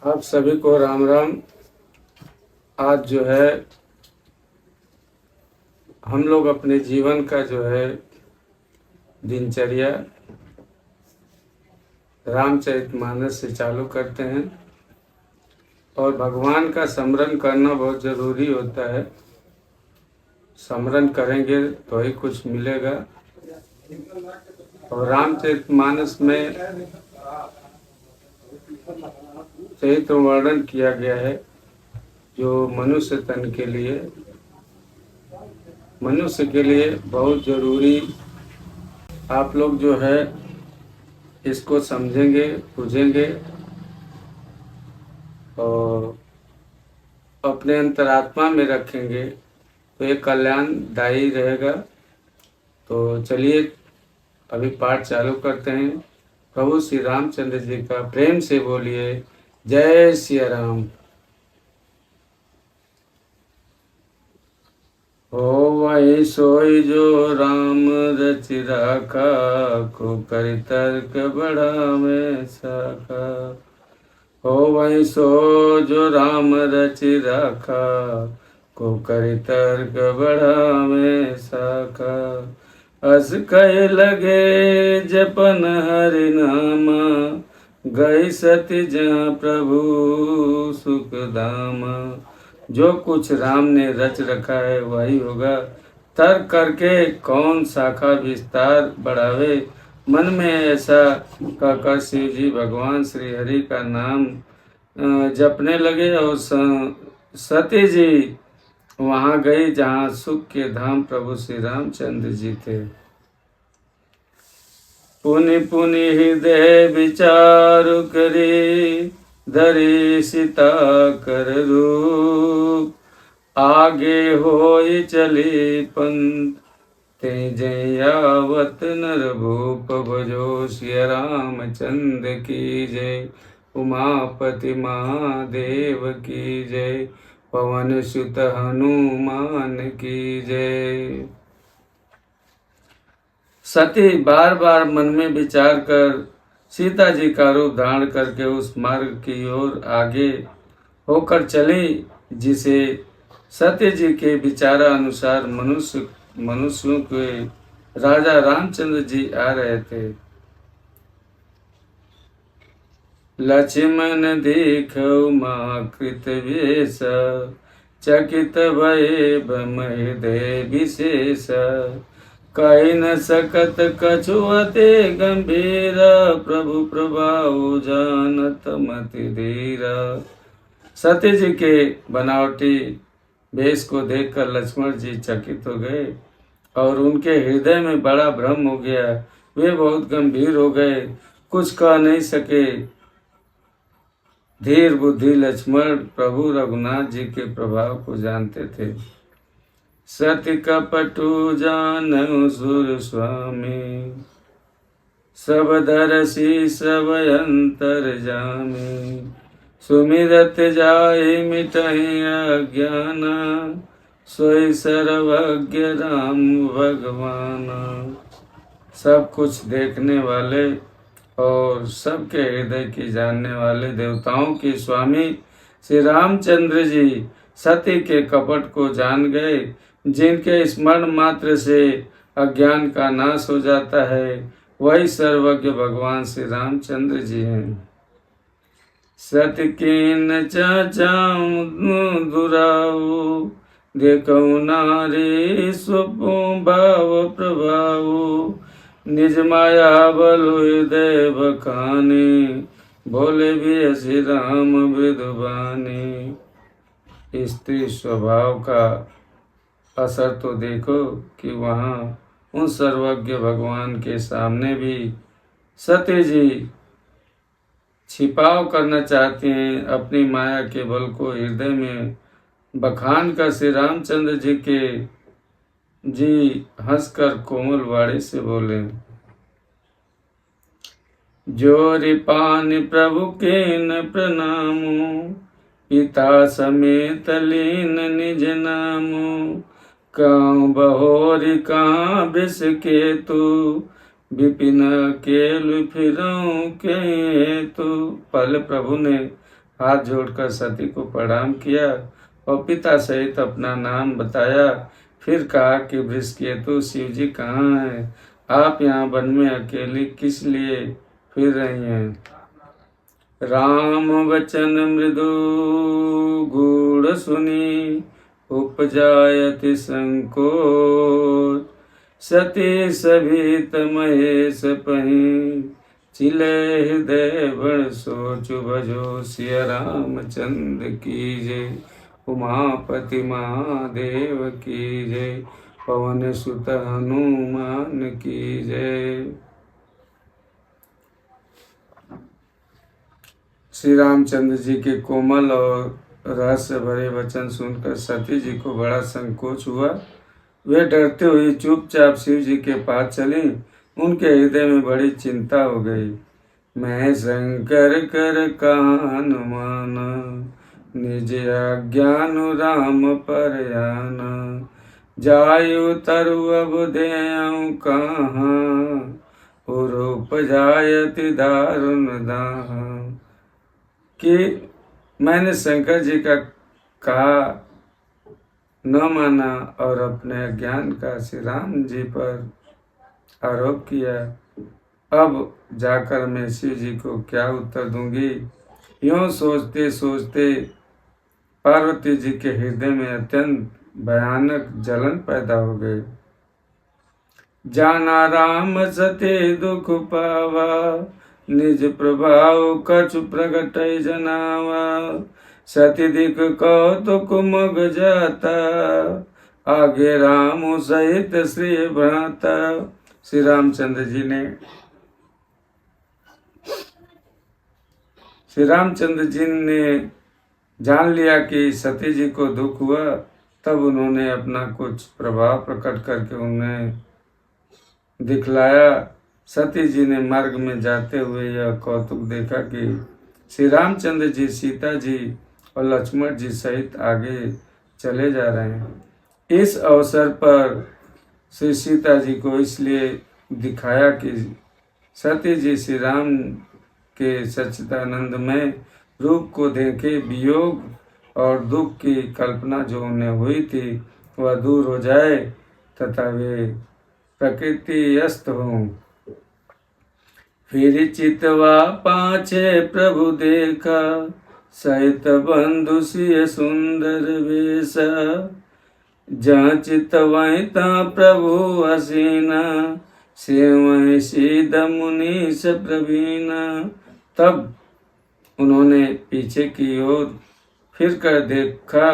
आप सभी को राम राम। आज जो है हम लोग अपने जीवन का जो है दिनचर्या रामचरितमानस से चालू करते हैं और भगवान का स्मरण करना बहुत ज़रूरी होता है। स्मरण करेंगे तो ही कुछ मिलेगा। और रामचरितमानस में चरित्र वर्णन किया गया है जो मनुष्य तन के लिए बहुत ज़रूरी। आप लोग जो है इसको समझेंगे, बुझेंगे और अपने अंतरात्मा में रखेंगे तो ये कल्याणदायी रहेगा। तो चलिए अभी पाठ चालू करते हैं। प्रभु श्री रामचंद्र जी का प्रेम से बोलिए जय सिया राम। हो वही सोई जो राम रच राखा, को करि तर्क बढ़ावे साखा। हो वही सो जो राम रच राखा, को करि तर्क बढ़ावे साखा। अस कहे लगे जपन हरि नामा, गई सती जहाँ प्रभु सुख धामा। जो कुछ राम ने रच रखा है वही होगा। तर्क करके कौन शाखा विस्तार बढ़ावे। मन में ऐसा कहकर शिव जी भगवान श्री हरि का नाम जपने लगे और सती जी वहाँ गई जहाँ सुख के धाम प्रभु श्री रामचंद्र जी थे। पुनि पुनि हृदय विचार करे, धरे सीता कर रूप। आगे होई चले पंथ, ते जयावत नर भूप। भजो सिया रामचंद्र की जय, उमापति महादेव की जय, पवन सुत हनुमान की जय। सती बार बार मन में विचार कर सीता जी का रूप धारण करके उस मार्ग की ओर आगे होकर चली जिसे सती जी के विचारा अनुसार मनुष्यों के राजा रामचंद्र जी आ रहे थे। लक्ष्मण देखौ माकृत वेश, चकित भये ब्रह्म हृदय विशेष। कहि न सकत कछु अति गंभीर, प्रभु प्रभाव जानत मति धीरा। सती जी के बनावटी वेश को देखकर लक्ष्मण जी चकित हो गए और उनके हृदय में बड़ा भ्रम हो गया। वे बहुत गंभीर हो गए, कुछ कह नहीं सके। धीर बुद्धि लक्ष्मण प्रभु रघुनाथ जी के प्रभाव को जानते थे। सति कपटु जानहु सुर स्वामी, सब दरसी सब अंतर जामी। सुमिरत जाहि मिटहि अज्ञाना, सोई सर्वज्ञ राम भगवाना। सब कुछ देखने वाले और सबके हृदय की जानने वाले देवताओं के स्वामी श्री रामचंद्र जी सती के कपट को जान गए। जिनके स्मरण मात्र से अज्ञान का नाश हो जाता है वही सर्वज्ञ भगवान श्री रामचंद्र जी हैं। सती कीन चाचाऊ दुराऊ, देखऊ नारी स्वभाव प्रभाऊ। निज माया बल हृदय बखाने, बोले भी श्री राम मृदुबानी। स्त्री स्वभाव का असर तो देखो कि वहाँ उन सर्वज्ञ भगवान के सामने भी सती जी छिपाव करना चाहती हैं। अपनी माया के बल को हृदय में बखान कर श्री रामचंद्र जी हंसकर कोमल वाणी से बोले, जोरि पानि प्रभु के न प्रणामो, पिता समेत लीन निज नामो। काँ बहोरी कहाँ विष केतु, विपिन केलु फिरऊं के हेतु। पहले प्रभु ने हाथ जोड़कर सती को प्रणाम किया और पिता सहित अपना नाम बताया। फिर कहा कि वृषकेतु, शिव जी कहाँ हैं? आप यहाँ वन में अकेली किस लिए फिर रही हैं? राम वचन मृदु गूढ़ सुनी, उपजायति संकोच। सती सभित महेश पहि, चिले हृदय बड़ सोचु। भजो सिया रामचंद्र की जय, उमापति महादेव की जय, पवन सुत हनुमान की जय। श्री रामचंद्र जी के कोमल और रहस्य भरे वचन सुनकर सती जी को बड़ा संकोच हुआ। वे डरते हुए चुपचाप शिव जी के पास चली। उनके हृदय में बड़ी चिंता हो गई। मैं शंकर कर कान माना, निज अज्ञान राम पर आना। जायु तरु अब देऊं कहाँ, रूप जायति दारुण दाहा। कि मैंने शंकर जी का कहा न माना और अपने अज्ञान का श्री राम जी पर आरोप किया। अब जाकर मैं शिव जी को क्या उत्तर दूंगी? यूं सोचते सोचते पार्वती जी के हृदय में अत्यंत भयानक जलन पैदा हो गई। जाना राम सते दुख पावा, निज प्रभाव कछु प्रगट जनावा। सती दिख कौतुक मग जाता, आगे राम सहित श्री भ्राता। श्री रामचंद्र जी ने जान लिया कि सती जी को दुख हुआ। तब उन्होंने अपना कुछ प्रभाव प्रकट करके उन्हें दिखलाया। सती जी ने मार्ग में जाते हुए यह कौतुक देखा कि श्री रामचंद्र जी सीता जी और लक्ष्मण जी सहित आगे चले जा रहे हैं। इस अवसर पर श्री सीता जी को इसलिए दिखाया कि सती जी श्री राम के सच्चिदानंद में रूप को देखे वियोग और दुख की कल्पना जो उन्हें हुई थी वह दूर हो जाए तथा वे प्रकृति अस्त हो। फिर चितवा पाछे प्रभु देखा, सहित बंधु सिय सुंदर वेशा। जहाँ चितवाई ता प्रभु हसीना, सेवई सीध मुनीश प्रवीणा। तब उन्होंने पीछे की ओर फिर कर देखा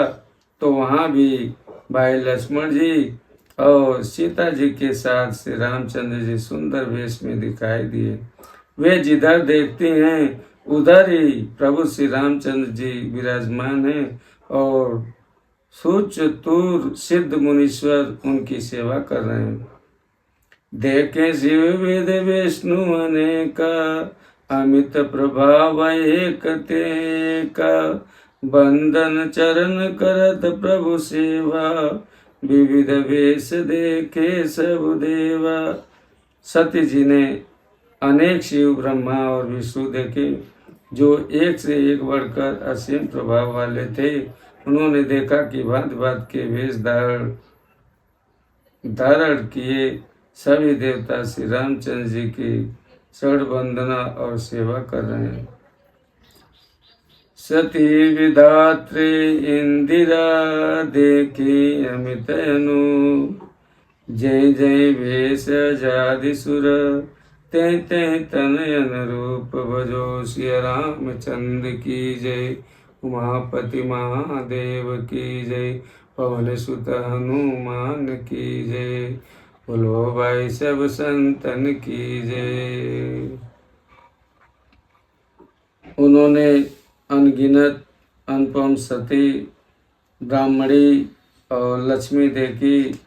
तो वहाँ भी भाई लक्ष्मण जी और सीता जी के साथ श्री रामचंद्र जी सुंदर वेश में दिखाई दिए। वे जिधर देखती हैं उधर ही प्रभु श्री रामचंद्र जी विराजमान हैं और सुचतुर सिद्ध मुनीश्वर उनकी सेवा कर रहे हैं। देखे शिव वेद विष्णु अनेका, अमित प्रभाव एक तेका। बंदन चरण करत प्रभु सेवा, विविध वेश देखे सब देवा। सती जी ने अनेक शिव ब्रह्मा और विष्णु देखे जो एक से एक बढ़कर असीम प्रभाव वाले थे। उन्होंने देखा कि भांति भांति के वेश धारण किए सभी देवता श्री रामचंद्र जी की शरण वंदना और सेवा कर रहे हैं। सती विधात्री इंदिरा देखी अमित अनु, जय जय वेश जादि सुर। ते ते तनयन रूप भजो सिया रामचंद्र की जय, उमापति महादेव की जय, पवन सुत हनुमान की जय। बोलो भाई सब संतन की जय। उन्होंने अनगिनत अनुपम सती, ब्राह्मणी और लक्ष्मी देखी।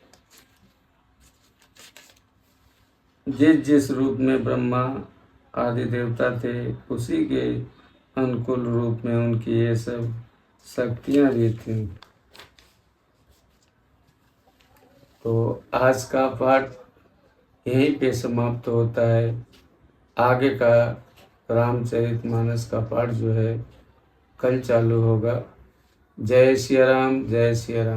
जिस रूप में ब्रह्मा आदि देवता थे उसी के अनुकूल रूप में उनकी ये सब शक्तियाँ भी थीं। तो आज का पाठ यहीं पे समाप्त होता है। आगे का रामचरितमानस का पाठ जो है कल चालू होगा। जय सिया राम, जय सिया राम।